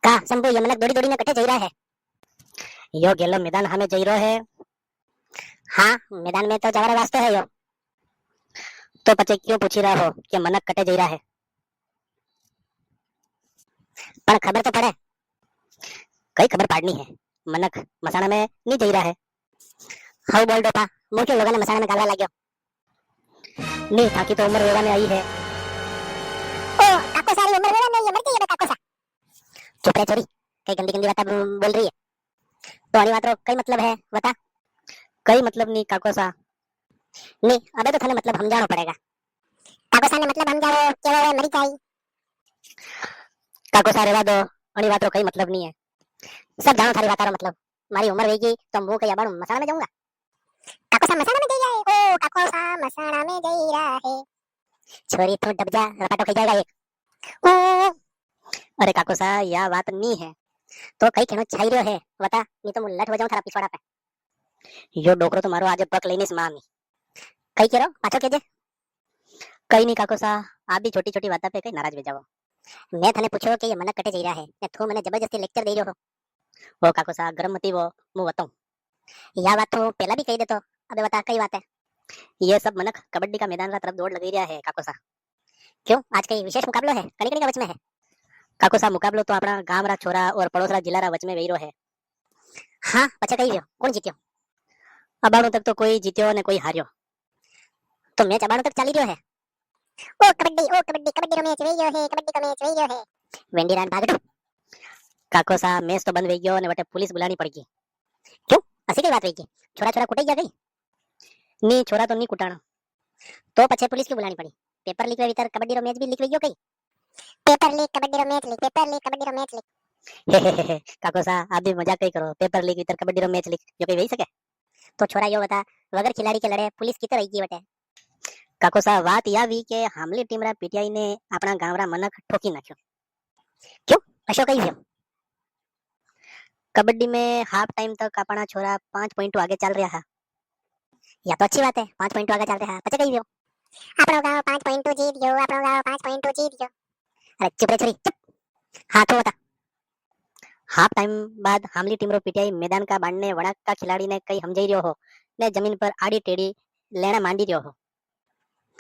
કા શંભુ યમનક દોડી દોડીને કટે જઈ રહ્યા है। यो गेलो मैदान हमें जई रहो है। हाँ मैदान में तो जवारा वास्ते है यो। तो पचे क्यों पूछी रहा हो कि मनक कटे जई रहा है। पर खबर तो पड़े। कई खबर पाड़नी है। मनक मसाणा में नहीं जई रहा है। हाउ बोल डोपा मुंह क्यों लोगों ने मसाणा में गालवा लाग्यो। नहीं थाकी तो उम्र वेवा में आई है। ओ काको सारी उम्र वेवा में ये मर गई है काको सा। चुप रे छोरी कई गंदी गंदी बातें बोल रही है। तो आनी बात रो कई मतलब है बता। कई मतलब नहीं काको सा। नहीं अबे तो थाने मतलब समझाना पड़ेगा। काको सा ने मतलब समझाओ केवो है मरी जाई। काको सा रेवा दो आनी बात रो कई मतलब नहीं है। सब जानो थारी बात रो मतलब। मारी उम्र वेगी तो मुंह के याबाड़ू मसाणा में जाऊंगा। काको सा मसाणा में जई रहा है। ओ काको सा मसाणा में जई रहा है। छोरी तू डब जा रपाटो खाई जाएगा एक। ओ अरे काको सा या बात नहीं है। तो कई कहनो छाई रहो है बता नहीं तो मुल्लठ हो जाऊं थारा पिछवाड़ा पे। यो डोकरो तो मारो आज पक लेनी मामी। कई कह रहो पाछो के जे। कई नहीं काको सा आप भी छोटी छोटी बातों पे कई नाराज हो जाओ। मैं थाने पूछो कि ये मनक कटे जई रहा है ने तू मने जबरदस्ती लेक्चर दे रहो हो। ओ काको सा गरम मती वो मु बताऊं। या बात तो पहला भी कही देतो। अबे बता कई बात है। ये सब मनक कबड्डी का मैदान रा तरफ दौड़ लगी रहा है काको सा। क्यों आज कई विशेष मुकाबलो है कनी कनी का वच में है। काको सा मुकाबलो तो अपना गांव रा छोरा और पड़ोस रा जिला रा वच में वेरो है। हाँ पछे कही रहो कौन जीत्यो। अबाणु तक तो कोई जीत्यो ने कोई हार्यो। तो मैच अबाणु तक चाली रह्यो है। ओ कबड्डी कबड्डी रो मैच वेयो है कबड्डी का मैच वेयो है। वेंडी रान भागडो। काको सा मैच तो बंद वेई गयो ने वटे पुलिस बुलानी पड़ गई। क्यों असी कई बात वेई गई। छोरा छोरा कुटाई गया गई। नी छोरा तो नी कुटाणो। तो पछे पुलिस क्यों बुलानी पड़ी। पेपर लीक वे भीतर कबड्डी रो मैच भी लीक वेई गयो कई। पेपर लीक कबड्डी रो match leak paper leak kabaddi रो मैच लीक। काको सा आप भी मजाक कई करो। पेपर लीक भीतर कबड्डी रो मैच लीक जो कई वेई सके। तो छोरा यो बता वगर खिलाड़ी के लड़े पुलिस की तो रही गई बटे। काको सा बात या वी के हामली टीम रा पीटीआई ने अपना गांव रा मनक ठोकी नाख्यो। क्यों अशो कही व्यो। कबड्डी में हाफ टाइम तक अपना छोरा 5 पॉइंट आगे चल रहा है। या तो अच्छी बात है 5 पॉइंट आगे चल रहा है पचे कही व्यो। अपनो गांव 5 पॉइंट जीत गयो अपनो गांव 5 पॉइंट जीत गयो। अरे चुप रे छोरी चुप। हाँ तो बता। हाफ टाइम बाद हामली टीम रो पीटीआई मैदान का बांधने वणक का खिलाड़ी ने कई समझाई रहो हो ने जमीन पर आड़ी टेढ़ी लेना मांडी रहो हो।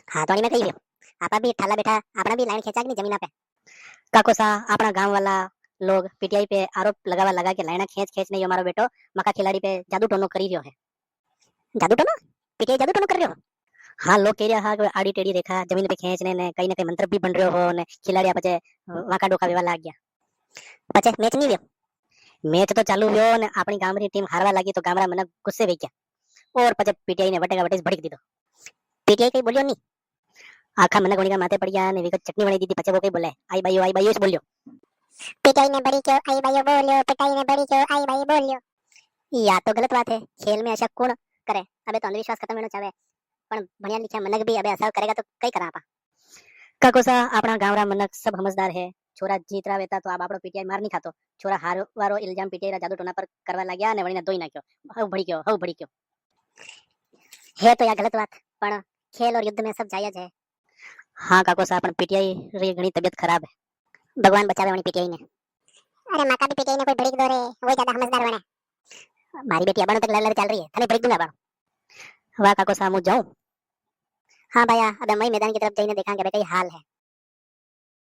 हाँ तो मैं कही रहो आपा भी ठाला बैठा अपना भी लाइन खींचा कि नहीं जमीन पे। काको सा अपना गांव वाला लोग पीटीआई पे आरोप लगा के लाइना खींच खींच नहीं हमारो बेटो मका खिलाड़ी पे जादू टोनो करी रहो है। जादू टोनो पीटीआई जादू टोनो कर रहे हो। हाँ लोग कह रहा है आड़ी टेढ़ी रेखा जमीन पे खींचने ने कहीं ना कहीं मंत्र भी बन रहे हो ने खिलाड़ी पचे वाका डोका वेवा लाग गया। पचे मैच नहीं व्यो। मैच तो चालू व्यो ने अपनी गाम री टीम हारवा लागी तो गामरा मन गुस्से वे गया और पचे पीटीआई ने वटेगा वटेस भड़क दीधो। पीटीआई कई बोलियो नहीं आखा मन गोणी का माथे पड़ गया ने वीको चटनी बनी दीदी पचे वो कई बोले आई बाईयो बोलियो। पीटीआई ने बड़ी क्यों आई बाईयो बोलियो पीटीआई ने बड़ी क्यों आई बाई बोलियो। या तो गलत बात है खेल में ऐसा कौन करे। अबे तो अंधविश्वास खत्म होना चाहे पण भणिया लिखिया मनक भी अबे असर करेगा तो कई करा आपा। काको सा अपना गांव रा मनक सब समझदार है। छोरा जीत रहा वेता तो आप आपड़ो पीटीआई मार नहीं खातो। छोरा हार वारो इल्जाम पीटीआई रा जादू टोना पर करवा लाग्या ने वणीने दोई नाख्यो। हव भड़ी क्यों है तो या गलत बात पण खेल और युद्ध में सब जायज है। हाँ काको सा अपन पीटीआई री घणी तबियत खराब है। भगवान बचावे वणी पीटीआई ने। अरे माका भी पीटीआई ने कोई भड़क दो रे वो ज्यादा समझदार बने। मारी बेटी अबाणो तक लड़ चल रही है थाने भड़क दूंगा अबाणो। वाह काको सा मु जाऊं। हाँ भैया अब मैं मैदान की तरफ जाइने देखा कि कई हाल है।